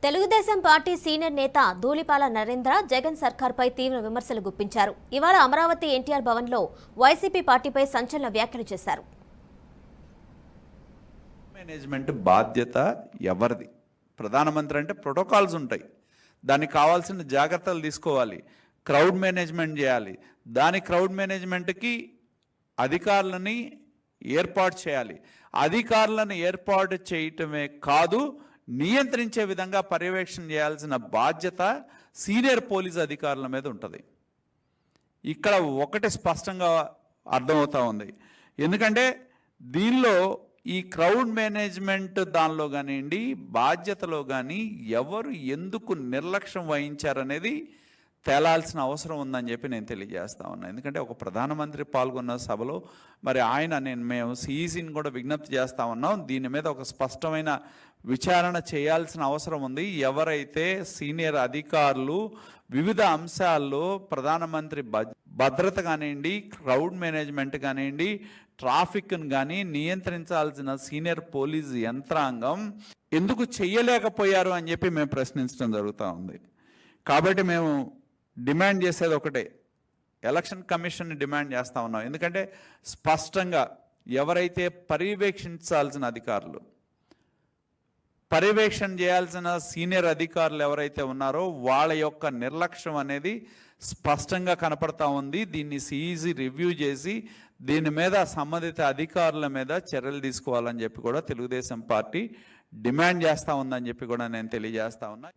Telugu Desam party senior నేత ధూళిపాల నరేంద్ర జగన్ సర్కార్పై తీవ్ర విమర్శలు గుప్పించారు. ఇవాళ అమరావతి ఎన్టీఆర్ భవన్లో వైసీపీ పార్టీపై సంచలన వ్యాఖ్యలు చేశారు. మేనేజ్మెంట్ బాధ్యత ఎవరిది? ప్రధానమంత్రి అంటే ప్రోటోకాల్స్ ఉంటాయి, దానికి కావాల్సిన జాగ్రత్తలు తీసుకోవాలి, క్రౌడ్ మేనేజ్మెంట్ చేయాలి. దాని క్రౌడ్ మేనేజ్మెంట్కి అధికారులని ఏర్పాటు చేయాలి. అధికారులను ఏర్పాటు చేయటమే కాదు, నియంత్రించే విధంగా పర్యవేక్షణ చేయాల్సిన బాధ్యత సీనియర్ పోలీస్ అధికారుల మీద ఉంటుంది. ఇక్కడ ఒకటి స్పష్టంగా అర్థమవుతా ఉంది. ఎందుకంటే దీనిలో ఈ క్రౌడ్ మేనేజ్మెంట్ దానిలో కానివ్వండి, బాధ్యతలో కానీ ఎవరు ఎందుకు నిర్లక్ష్యం వహించారనేది తేలాల్సిన అవసరం ఉందని చెప్పి నేను తెలియజేస్తా ఉన్నా. ఎందుకంటే ఒక ప్రధానమంత్రి పాల్గొన్న సభలో మరి మేము సిఈసిని కూడా విజ్ఞప్తి చేస్తా ఉన్నాం. దీని మీద ఒక స్పష్టమైన విచారణ చేయాల్సిన అవసరం ఉంది. ఎవరైతే సీనియర్ అధికారులు వివిధ అంశాల్లో ప్రధానమంత్రి భద్రత కానివ్వండి, క్రౌడ్ మేనేజ్మెంట్ కానివ్వండి, ట్రాఫిక్ను కానీ నియంత్రించాల్సిన సీనియర్ పోలీస్ యంత్రాంగం ఎందుకు చెయ్యలేకపోయారు అని చెప్పి మేము ప్రశ్నించడం జరుగుతూ ఉంది. కాబట్టి మేము డిమాండ్ చేసేది ఒకటే, ఎలక్షన్ కమిషన్ని డిమాండ్ చేస్తూ ఉన్నాం. ఎందుకంటే స్పష్టంగా ఎవరైతే పర్యవేక్షించాల్సిన అధికారులు, పర్యవేక్షణ చేయాల్సిన సీనియర్ అధికారులు ఎవరైతే ఉన్నారో వాళ్ళ యొక్క నిర్లక్ష్యం అనేది స్పష్టంగా కనపడతా ఉంది. దీన్ని సిఈసి రివ్యూ చేసి దీని మీద సంబంధిత అధికారుల మీద చర్యలు తీసుకోవాలని చెప్పి కూడా తెలుగుదేశం పార్టీ డిమాండ్ చేస్తూ ఉందని చెప్పి కూడా నేను తెలియజేస్తా ఉన్నా.